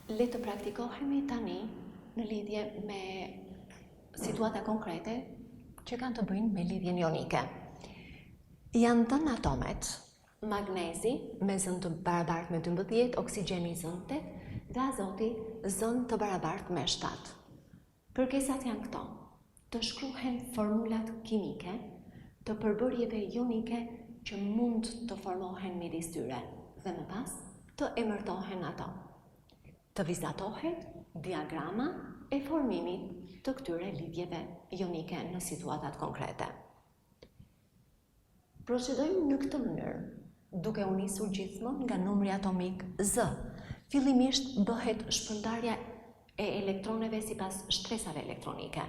Le të praktikohemi tani në lidhje me situata konkrete që kanë të bëjnë me lidhjen jonike. Janë dhënë atomet, magnezi me zënë të barabartë me 12, oksigjeni zënë 8 dhe azoti zënë të barabartë me 7. Kërkesat janë këto: të shkruhen formulat kimike të përbërjeve jonike që mund të formohen midis tyre dhe më pas të emërtohen ato. Të vizatohet diagrama e formimit të këtyre lidhjeve jonike në situatat konkrete. Procedojmë në këtë mënyrë, duke u nisur gjithmonë nga numri atomik Z. Fillimisht bëhet shpërndarja e elektroneve sipas shtresave elektronike.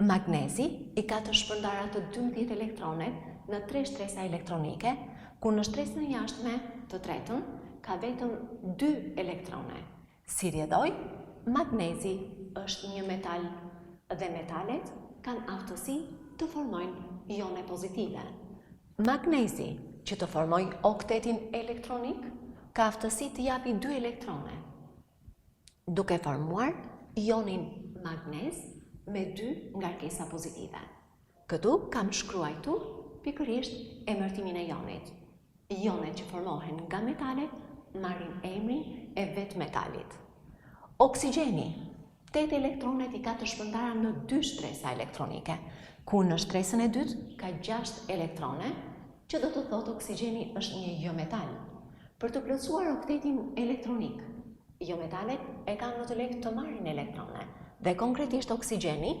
Magnezi i ka të shpërndara të 12 elektronet në 3 shtresa elektronike, ku në shtresën jashtme të tretën ka vetëm 2 elektrone. Si rjedhoj, magnezi është një metal dhe metalet kanë aftësi të formojnë ione pozitive. Magnezi që të formoj oktetin elektronik ka aftësi të japi 2 elektrone, duke formuar ionin magnez me 2 ngarkesa pozitive. Këtu kam shkruajtur pikërisht emërtimin e ionit. Ionet që formohen nga metalet marrin emrin e vetë metalit. Oksigjeni, 8 elektronet i ka të shpërndara në 2 shtresa elektronike, ku në shtresën e dytë ka 6 elektrone, që do të thotë oksigjeni është një jometal. Për të plotësuar oktetin elektronik, jometalet e kanë në të lehtë të marrin elektrone, dhe konkretisht oksigjeni,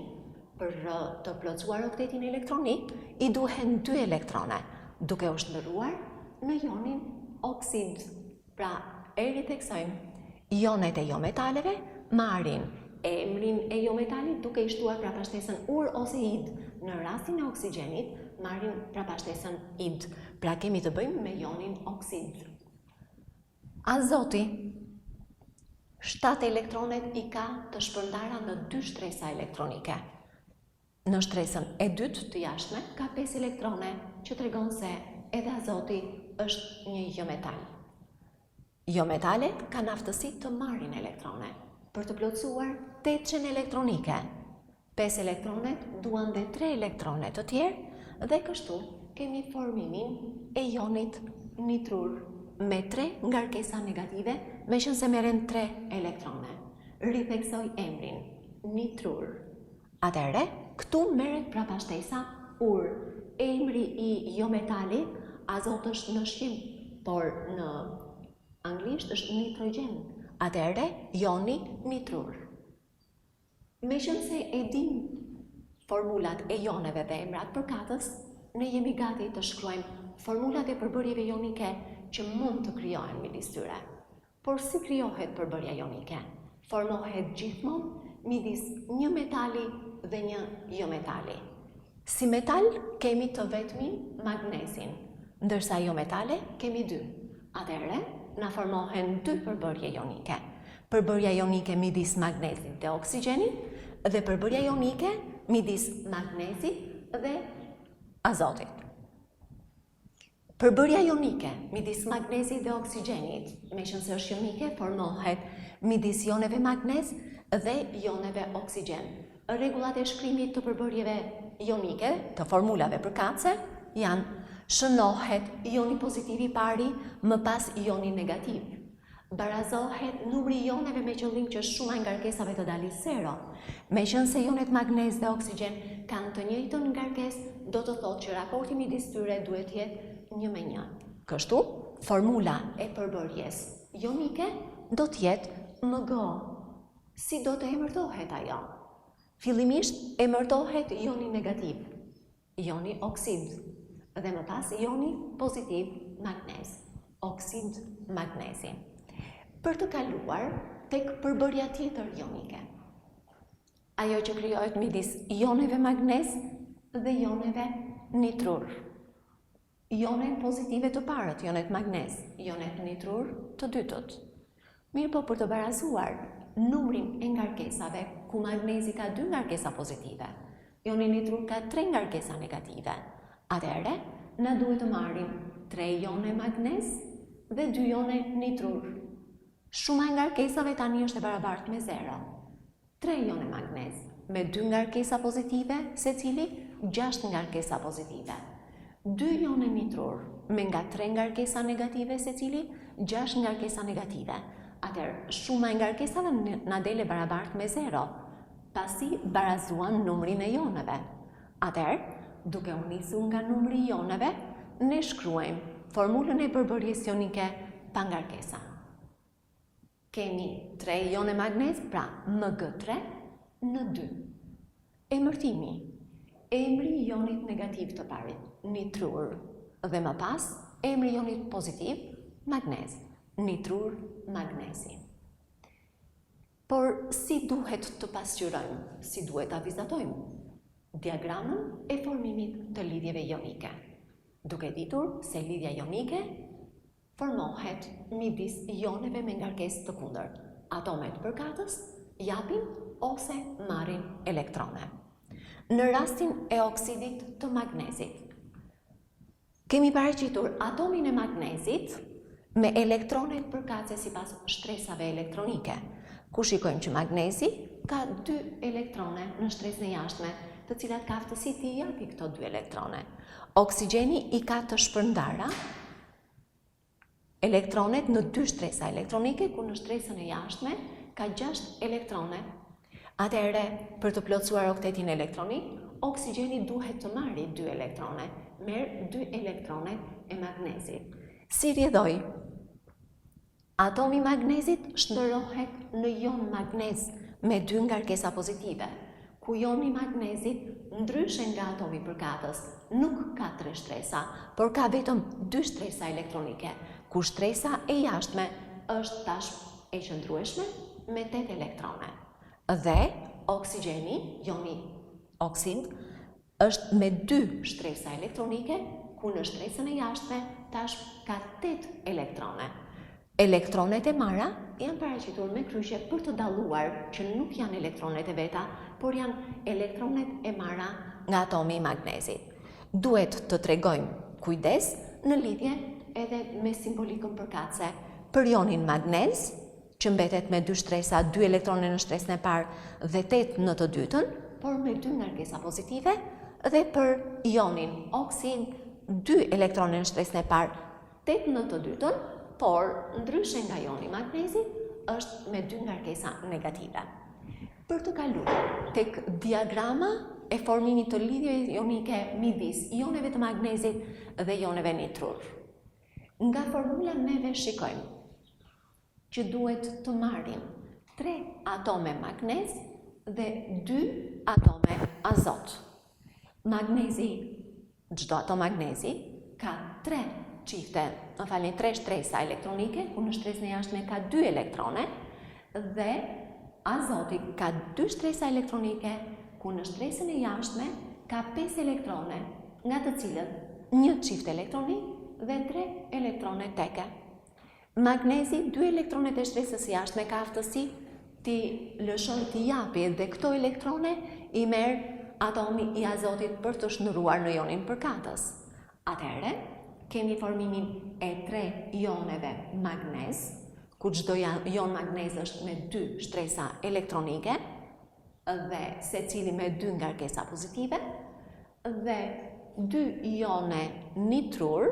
për të plotësuar oktetin elektronik, i duhen 2 elektrone, duke u shndërruar në ionin oksid. Pra, eri theksojmë, ionet e jometaleve marrin emrin e jometalit duke i shtuar prapashtesën ur ose id. Në rastin e oksigjenit marrin prapashtesën id. Pra kemi të bëjmë me ionin oksid. Azoti, 7 elektronet i ka të shpërndara në 2 shtresa elektronike. Në shtresën e dytë të jashtme ka 5 elektrone, që tregon se edhe azoti është një jometal. Jometalet kanë aftësi të marrin elektrone. Për të plotësuar 800 elektronike, 5 elektronet duan dhe 3 elektronet të tjerë, dhe kështu kemi formimin e ionit nitrur me 3 ngarkesa negative, me qënë se merren 3 elektrone. Ritheksoj emrin nitrur. Atëherë, këtu merret prapashtesa ur. Emri i jometalit, azot është në shqip, por në anglisht është nitrogen. Atëherë, ioni nitrur. Me qënë se e dim formulat e ioneve dhe emrat përkatës, ne jemi gati të shkruajmë formulat e përbërjeve ionike që mund të krijohen midis tyre. Por si krijohet përbërja ionike? Formohet gjithmonë midis një metali dhe një jometali. Si metal kemi të vetmin magnezin, ndërsa jometale kemi 2. Atëherë, na formohen 2 përbërje ionike. Përbërja ionike midis magnezit dhe oksigjenit dhe përbërja ionike midis magnezit dhe azotit. Përbërja ionike midis magnezit dhe oksigjenit, me qënë se është ionike, formohet midis ioneve magnez dhe ioneve oksigjen. Rregullat e shkrimit të përbërjeve ionike, të formulave përkatëse, janë: shënohet ioni pozitiv i pari, më pas ioni negativ. Barazohet numri ioneve me qëllim që shuma e ngarkesave të dalë 0. Me qënë se ionet magnez dhe oksigjen kanë të njëjtën ngarkesë, do të thotë që raporti midis tyre duhet jetë 1:1. Kështu, formula e përbërjes ionike do të jetë Mg. Si do të emërtohet ajo? Fillimisht emërtohet ioni negativ, ioni oksid, dhe më pas ioni pozitiv magnez, oksid magnezi. Për të kaluar tek përbërja tjetër ionike, ajo që krijohet midis ioneve magnez dhe ioneve nitrur. Ionet pozitive të parët, ionet magnez, ionet nitrur të dytët. Mirë po, për të barazuar numrin e ngarkesave, ku magnezi ka 2 ngarkesa pozitive, ioni nitrur ka 3 ngarkesa negative. Atëherë, na duhet të marrim 3 ione magnez dhe 2 ione nitrur. Shuma e ngarkesave tani është e barabartë me 0. 3 ione magnez me 2 ngarkesa pozitive, secili 6 ngarkesa pozitive. 2 ione nitrur me nga 3 ngarkesa negative, secili 6 ngarkesa negative. Atëherë, shuma e ngarkesave na dele barabartë me 0, pasi barazuan numrin e ioneve. Atëherë, duke u nisur nga numri i ioneve, ne shkruajmë formulën e përbërjes ionike pa ngarkesa. Kemi 3 ione magnez, pra Mg3 në 2. Emërtimi. Emri i ionit negativ të parit, nitrur, dhe më pas, emri i ionit pozitiv, magnez, nitrur magnezi. Por si duhet të pasqyrojmë, si duhet ta vizatojmë? Diagramën e formimit të lidhjeve ionike. Duke ditur se lidhja ionike formohet midis ioneve me ngarkesë të kundërt. Atomet përkatës japin ose marrin elektrone. Në rastin e oksidit të magnezit, kemi paraqitur atomin e magnezit me elektronet përkatëse sipas shtresave elektronike, ku shikojmë që magnezi ka 2 elektrone në shtresën e jashtme, të cilat ka aftësi t'i japi këto 2 elektrone. Oksigjeni i ka të shpërndara elektronet në 2 shtresa elektronike, ku në shtresën e jashtme ka 6 elektrone. Atëherë, për të plotësuar oktetin elektronik, oksigjeni duhet të marrë 2 elektrone, merr 2 elektrone e magnezit. Si rrjedhoj? Atomi magnezit shndërrohet në ion magnez me 2 ngarkesa pozitive, ku ioni magnezit, ndryshe nga atomi përkatës, nuk ka 3 shtresa, por ka vetëm 2 shtresa elektronike, ku shtresa e jashtme është tash e qëndrueshme me 8 elektrone. Dhe oksigjeni, ioni oksid, është me 2 shtresa elektronike, ku në shtresën e jashtme tash ka 8 elektrone. Elektronet e mara janë paraqitur me kryqe për të dalluar që nuk janë elektronet e veta, por janë elektronet e mara nga atomi i magnezit. Duhet të tregojmë kujdes në lidhje edhe me simbolikën përkatëse për ionin magnez, që mbetet me 2 shtresa, 2 elektrone në shtresën e parë dhe 8 në të dytën, por me 2 ngarkesa pozitive, dhe për ionin oksid, 2 elektrone në shtresën e parë, 8 në të dytën, por ndryshe nga ioni magnezit, është me 2 ngarkesa negative. Për të kaluar tek diagrama e formimit të lidhjeve ionike midis ioneve të magnezit dhe ioneve nitrur. Nga formula neve shikojmë që duhet të marrim 3 atome magnez dhe 2 atome azot. Magnezi, çdo atom magnezi, ka 3 shtresa elektronike, ku në shtresën e jashtme ka 2 elektrone, dhe azoti ka 2 shtresa elektronike, ku në shtresën e jashtme ka 5 elektrone, nga të cilët 1 çift elektronik dhe 3 elektrone teke. Magnezi, 2 elektronet e shtresës së jashtme ka aftësi t'i lëshon t'i japi dhe këto elektrone i merr atomi i azotit për të shndërruar në ionin përkatës. Atëherë, kemi formimin e 3 ioneve magnez, ku çdo ion magnez është me 2 shtresa elektronike dhe secili me 2 ngarkesa pozitive, dhe 2 ione nitrur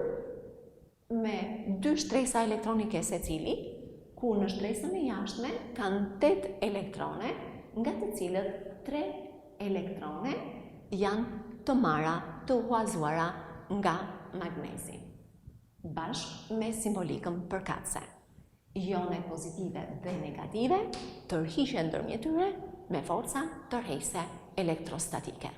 me 2 shtresa elektronike secili, ku në shtresën e jashtme kanë 8 elektrone, nga të cilët 3 elektrone janë të mara, të huazuara nga magnezi, bashkë me simbolikën përkatëse. Ionet pozitive dhe negative tërhiqen ndërmjet tyre me forca tërheqëse elektrostatike.